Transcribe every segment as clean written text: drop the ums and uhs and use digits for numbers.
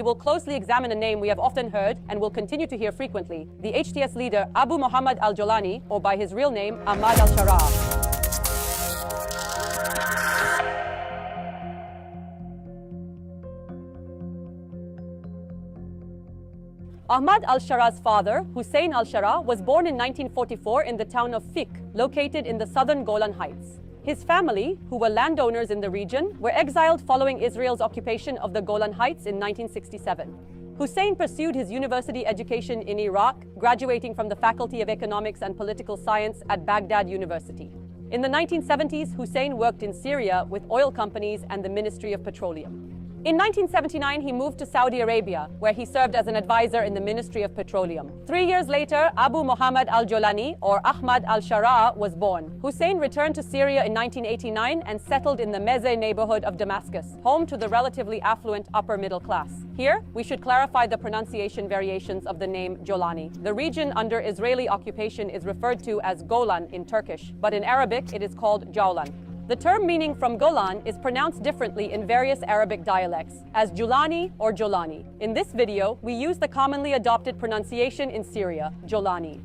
We will closely examine a name we have often heard and will continue to hear frequently, the HTS leader Abu Mohammed al-Jolani, or by his real name, Ahmed Al-Shara. Ahmed Al-Shara's father, Hussein Al-Shara, was born in 1944 in the town of Fik, located in the southern Golan Heights. His family, who were landowners in the region, were exiled following Israel's occupation of the Golan Heights in 1967. Hussein pursued his university education in Iraq, graduating from the Faculty of Economics and Political Science at Baghdad University. In the 1970s, Hussein worked in Syria with oil companies and the Ministry of Petroleum. In 1979, he moved to Saudi Arabia, where he served as an advisor in the Ministry of Petroleum. 3 years later, Abu Mohammed Al-Jolani, or Ahmed Al-Shara, was born. Hussein returned to Syria in 1989 and settled in the Mezzeh neighborhood of Damascus, home to the relatively affluent upper middle class. Here, we should clarify the pronunciation variations of the name Jolani. The region under Israeli occupation is referred to as Golan in Turkish, but in Arabic it is called Jawlan. The term meaning from Golan is pronounced differently in various Arabic dialects, as Julani or Jolani. In this video, we use the commonly adopted pronunciation in Syria, Jolani.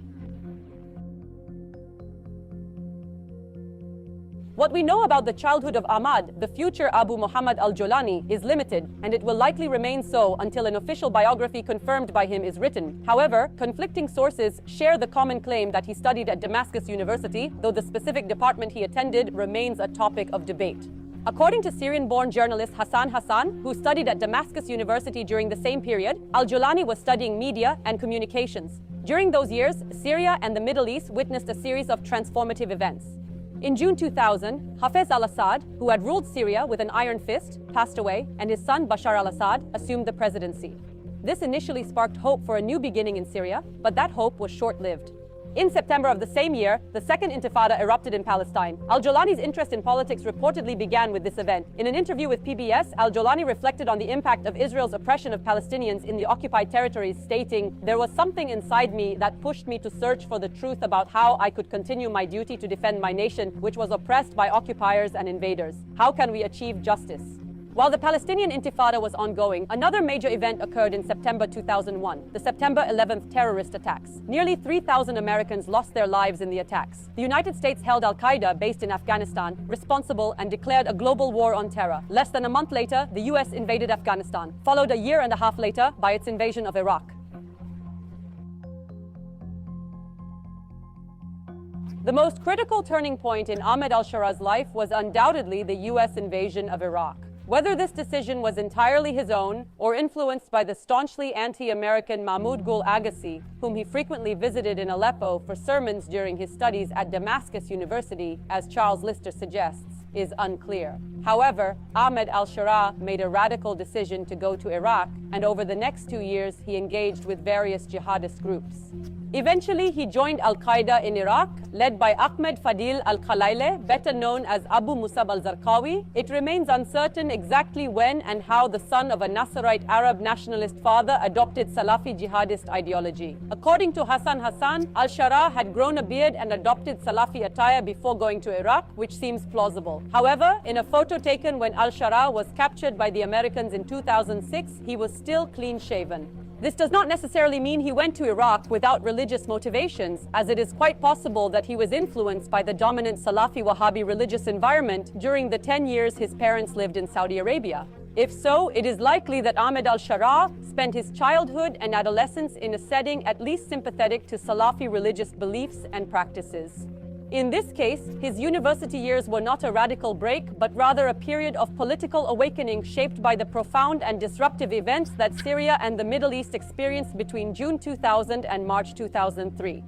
What we know about the childhood of Ahmad, the future Abu Mohammed al-Jolani, is limited, and it will likely remain so until an official biography confirmed by him is written. However, conflicting sources share the common claim that he studied at Damascus University, though the specific department he attended remains a topic of debate. According to Syrian-born journalist Hassan, who studied at Damascus University during the same period, al-Jolani was studying media and communications. During those years, Syria and the Middle East witnessed a series of transformative events. In June 2000, Hafez al-Assad, who had ruled Syria with an iron fist, passed away, and his son Bashar al-Assad assumed the presidency. This initially sparked hope for a new beginning in Syria, but that hope was short-lived. In September of the same year, the Second Intifada erupted in Palestine. Al-Jolani's interest in politics reportedly began with this event. In an interview with PBS, Al-Jolani reflected on the impact of Israel's oppression of Palestinians in the occupied territories, stating, "There was something inside me that pushed me to search for the truth about how I could continue my duty to defend my nation, which was oppressed by occupiers and invaders. How can we achieve justice?" While the Palestinian Intifada was ongoing, another major event occurred in September 2001, the September 11th terrorist attacks. Nearly 3,000 Americans lost their lives in the attacks. The United States held al-Qaeda, based in Afghanistan, responsible and declared a global war on terror. Less than a month later, the US invaded Afghanistan, followed a year and a half later by its invasion of Iraq. The most critical turning point in Ahmed al-Shara's life was undoubtedly the US invasion of Iraq. Whether this decision was entirely his own or influenced by the staunchly anti-American Mahmoud Gul Agassi, whom he frequently visited in Aleppo for sermons during his studies at Damascus University, as Charles Lister suggests, is unclear. However, Ahmed al-Shara made a radical decision to go to Iraq, and over the next 2 years he engaged with various jihadist groups. Eventually, he joined al-Qaeda in Iraq, led by Ahmed Fadil al-Khalaileh, better known as Abu Musab al-Zarqawi. It remains uncertain exactly when and how the son of a Nasserite Arab nationalist father adopted Salafi jihadist ideology. According to Hassan, al-Shara had grown a beard and adopted Salafi attire before going to Iraq, which seems plausible. However, in a photo taken when al-Shara was captured by the Americans in 2006, he was still clean-shaven. This does not necessarily mean he went to Iraq without religious motivations, as it is quite possible that he was influenced by the dominant Salafi Wahhabi religious environment during the 10 years his parents lived in Saudi Arabia. If so, it is likely that Ahmed al-Shara spent his childhood and adolescence in a setting at least sympathetic to Salafi religious beliefs and practices. In this case, his university years were not a radical break, but rather a period of political awakening shaped by the profound and disruptive events that Syria and the Middle East experienced between June 2000 and March 2003.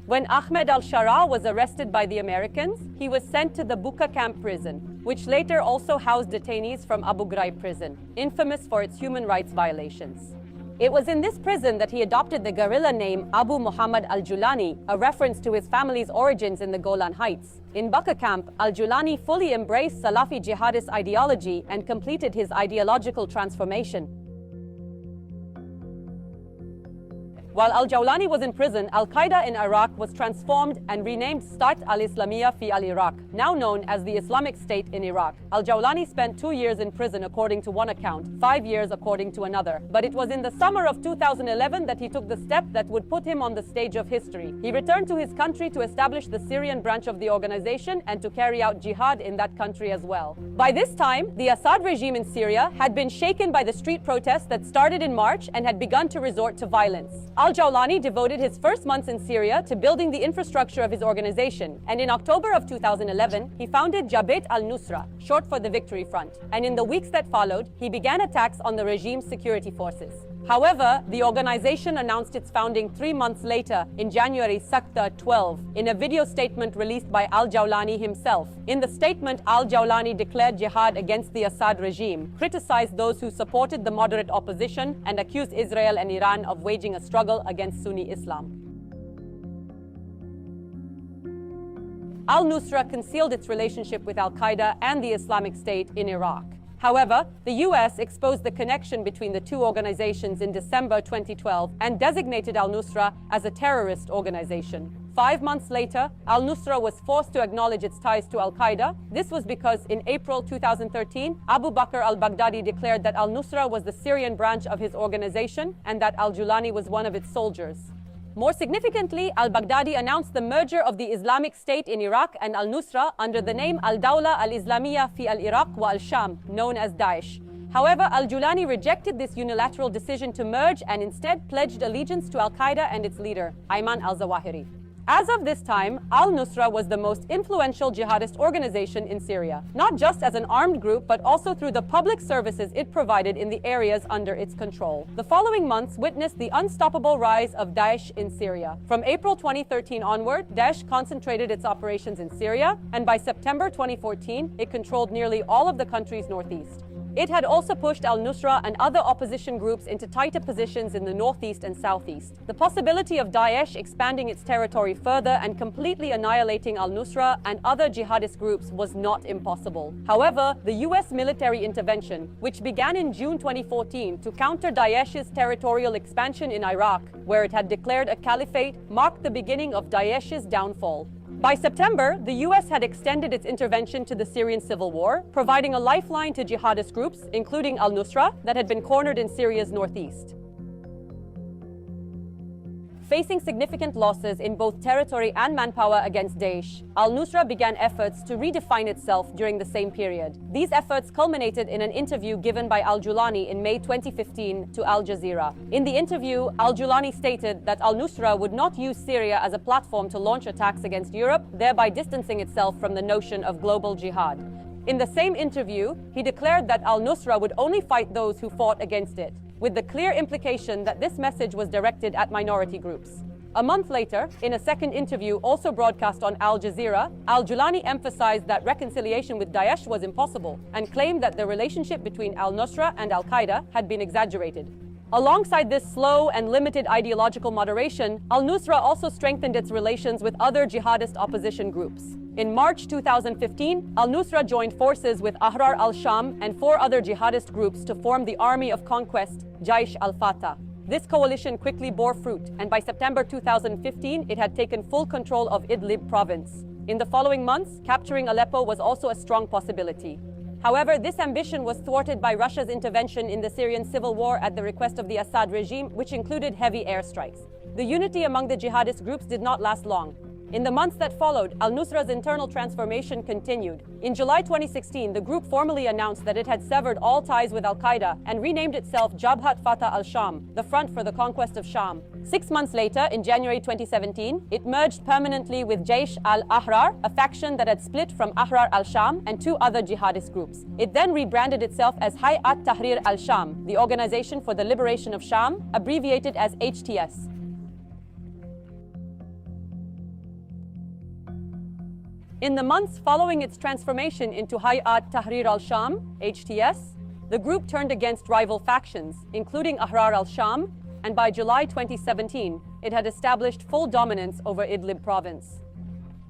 When Ahmed al-Shara was arrested by the Americans, he was sent to the Buqa camp prison, which later also housed detainees from Abu Ghraib prison, infamous for its human rights violations. It was in this prison that he adopted the guerrilla name Abu Mohammed al-Jolani, a reference to his family's origins in the Golan Heights. In Buqa camp, al-Jolani fully embraced Salafi jihadist ideology and completed his ideological transformation. While al-Jolani was in prison, Al-Qaeda in Iraq was transformed and renamed Stat al-Islamiyya fi al-Iraq, now known as the Islamic State in Iraq. Al-Jolani spent 2 years in prison according to one account, 5 years according to another. But it was in the summer of 2011 that he took the step that would put him on the stage of history. He returned to his country to establish the Syrian branch of the organization and to carry out jihad in that country as well. By this time, the Assad regime in Syria had been shaken by the street protests that started in March and had begun to resort to violence. Al-Jolani devoted his first months in Syria to building the infrastructure of his organization, and in October of 2011, he founded Jabhat al-Nusra, short for the Victory Front, and in the weeks that followed, he began attacks on the regime's security forces. However, the organization announced its founding 3 months later, in January Sakta 12, in a video statement released by al-Jolani himself. In the statement, al-Jolani declared jihad against the Assad regime, criticized those who supported the moderate opposition, and accused Israel and Iran of waging a struggle against Sunni Islam. Al-Nusra concealed its relationship with Al-Qaeda and the Islamic State in Iraq. However, the US exposed the connection between the two organizations in December 2012 and designated al-Nusra as a terrorist organization. 5 months later, al-Nusra was forced to acknowledge its ties to Al-Qaeda. This was because in April 2013, Abu Bakr al-Baghdadi declared that al-Nusra was the Syrian branch of his organization and that al-Jolani was one of its soldiers. More significantly, al-Baghdadi announced the merger of the Islamic State in Iraq and al-Nusra under the name al-Dawla al-Islamiyya fi al-Iraq wa al-Sham, known as Daesh. However, al-Jolani rejected this unilateral decision to merge and instead pledged allegiance to Al-Qaeda and its leader, Ayman al-Zawahiri. As of this time, al-Nusra was the most influential jihadist organization in Syria, not just as an armed group, but also through the public services it provided in the areas under its control. The following months witnessed the unstoppable rise of Daesh in Syria. From April 2013 onward, Daesh concentrated its operations in Syria, and by September 2014, it controlled nearly all of the country's northeast. It had also pushed al-Nusra and other opposition groups into tighter positions in the northeast and southeast. The possibility of Daesh expanding its territory further and completely annihilating al-Nusra and other jihadist groups was not impossible. However, the US military intervention, which began in June 2014 to counter Daesh's territorial expansion in Iraq, where it had declared a caliphate, marked the beginning of Daesh's downfall. By September, the US had extended its intervention to the Syrian civil war, providing a lifeline to jihadist groups, including al-Nusra, that had been cornered in Syria's northeast. Facing significant losses in both territory and manpower against Daesh, al-Nusra began efforts to redefine itself during the same period. These efforts culminated in an interview given by al-Jolani in May 2015 to Al Jazeera. In the interview, al-Jolani stated that al-Nusra would not use Syria as a platform to launch attacks against Europe, thereby distancing itself from the notion of global jihad. In the same interview, he declared that al-Nusra would only fight those who fought against it, with the clear implication that this message was directed at minority groups. A month later, in a second interview also broadcast on Al Jazeera, al-Jolani emphasized that reconciliation with Daesh was impossible and claimed that the relationship between al-Nusra and Al-Qaeda had been exaggerated. Alongside this slow and limited ideological moderation, al-Nusra also strengthened its relations with other jihadist opposition groups. In March 2015, al-Nusra joined forces with Ahrar al-Sham and 4 other jihadist groups to form the Army of Conquest, Jaish al-Fatah. This coalition quickly bore fruit, and by September 2015, it had taken full control of Idlib province. In the following months, capturing Aleppo was also a strong possibility. However, this ambition was thwarted by Russia's intervention in the Syrian civil war at the request of the Assad regime, which included heavy airstrikes. The unity among the jihadist groups did not last long. In the months that followed, al-Nusra's internal transformation continued. In July 2016, the group formally announced that it had severed all ties with Al-Qaeda and renamed itself Jabhat Fatah al-Sham, the Front for the Conquest of Sham. 6 months later, in January 2017, it merged permanently with Jaish al-Ahrar, a faction that had split from Ahrar al-Sham and 2 other jihadist groups. It then rebranded itself as Hayat Tahrir al-Sham, the Organization for the Liberation of Sham, abbreviated as HTS. In the months following its transformation into Hayat Tahrir al-Sham, HTS, the group turned against rival factions, including Ahrar al-Sham, and by July 2017, it had established full dominance over Idlib province.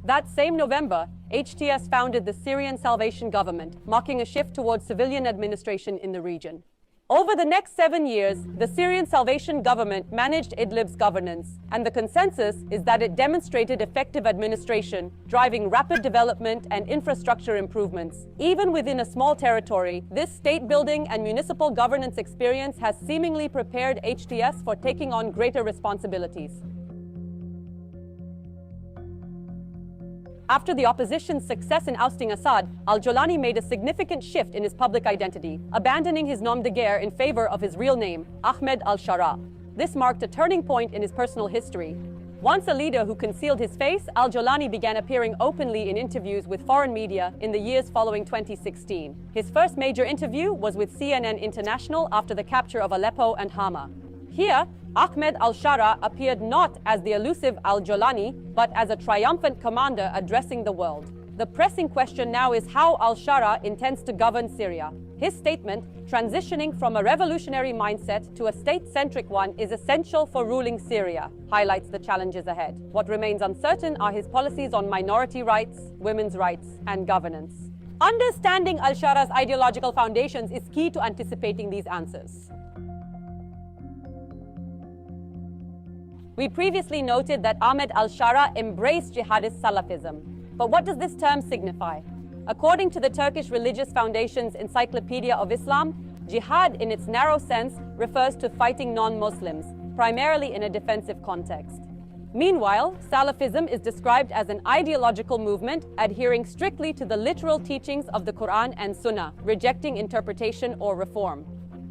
That same November, HTS founded the Syrian Salvation Government, marking a shift towards civilian administration in the region. Over the next 7 years, the Syrian Salvation Government managed Idlib's governance, and the consensus is that it demonstrated effective administration, driving rapid development and infrastructure improvements. Even within a small territory, this state-building and municipal governance experience has seemingly prepared HTS for taking on greater responsibilities. After the opposition's success in ousting Assad, al-Jolani made a significant shift in his public identity, abandoning his nom de guerre in favor of his real name, Ahmed Al-Shara. This marked a turning point in his personal history. Once a leader who concealed his face, al-Jolani began appearing openly in interviews with foreign media in the years following 2016. His first major interview was with CNN International after the capture of Aleppo and Hama. Here, Ahmed Al-Shara appeared not as the elusive al-Jolani, but as a triumphant commander addressing the world. The pressing question now is how Al-Shara intends to govern Syria. His statement, transitioning from a revolutionary mindset to a state-centric one, is essential for ruling Syria, highlights the challenges ahead. What remains uncertain are his policies on minority rights, women's rights, and governance. Understanding Al-Shara's ideological foundations is key to anticipating these answers. We previously noted that Ahmed Al-Shara embraced jihadist Salafism. But what does this term signify? According to the Turkish Religious Foundation's Encyclopedia of Islam, jihad in its narrow sense refers to fighting non-Muslims, primarily in a defensive context. Meanwhile, Salafism is described as an ideological movement adhering strictly to the literal teachings of the Quran and Sunnah, rejecting interpretation or reform.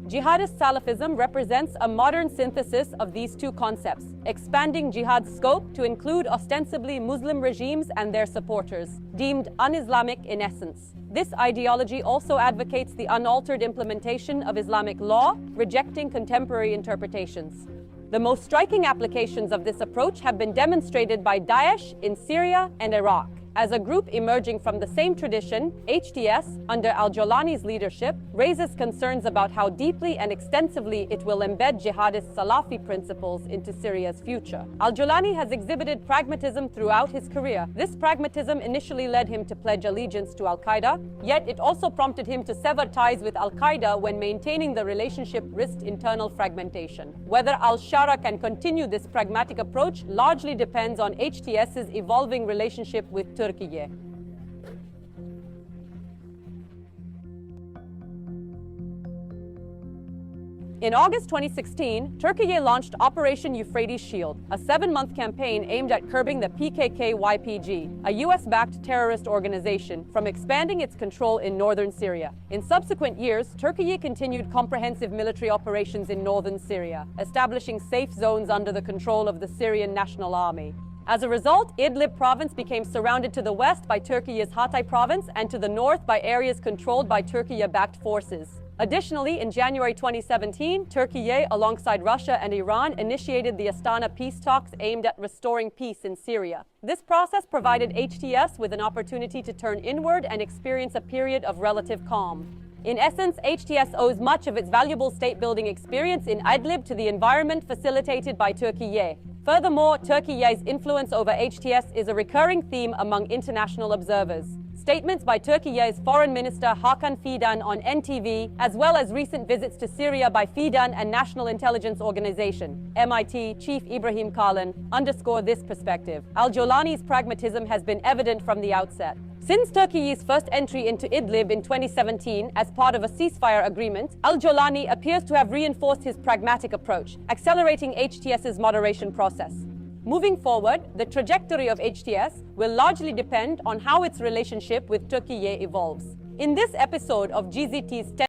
Jihadist Salafism represents a modern synthesis of these two concepts, expanding jihad's scope to include ostensibly Muslim regimes and their supporters, deemed un-Islamic in essence. This ideology also advocates the unaltered implementation of Islamic law, rejecting contemporary interpretations. The most striking applications of this approach have been demonstrated by Daesh in Syria and Iraq. As a group emerging from the same tradition, HTS, under al-Jolani's leadership, raises concerns about how deeply and extensively it will embed jihadist Salafi principles into Syria's future. Al-Jolani has exhibited pragmatism throughout his career. This pragmatism initially led him to pledge allegiance to al-Qaeda, yet it also prompted him to sever ties with al-Qaeda when maintaining the relationship risked internal fragmentation. Whether al-Shara can continue this pragmatic approach largely depends on HTS's evolving relationship with Turkey. In August 2016, Turkey launched Operation Euphrates Shield, a 7-month campaign aimed at curbing the PKK-YPG, a US-backed terrorist organization, from expanding its control in northern Syria. In subsequent years, Turkey continued comprehensive military operations in northern Syria, establishing safe zones under the control of the Syrian National Army. As a result, Idlib province became surrounded to the west by Turkey's Hatay province and to the north by areas controlled by Turkey-backed forces. Additionally, in January 2017, Turkey, alongside Russia and Iran, initiated the Astana peace talks aimed at restoring peace in Syria. This process provided HTS with an opportunity to turn inward and experience a period of relative calm. In essence, HTS owes much of its valuable state-building experience in Idlib to the environment facilitated by Turkey. Furthermore, Turkey's influence over HTS is a recurring theme among international observers. Statements by Turkey's Foreign Minister Hakan Fidan on NTV, as well as recent visits to Syria by Fidan and National Intelligence Organization, MIT Chief Ibrahim Kalin, underscore this perspective. Al-Jolani's pragmatism has been evident from the outset. Since Turkey's first entry into Idlib in 2017 as part of a ceasefire agreement, al-Jolani appears to have reinforced his pragmatic approach, accelerating HTS's moderation process. Moving forward, the trajectory of HTS will largely depend on how its relationship with Turkey evolves. In this episode of GZT's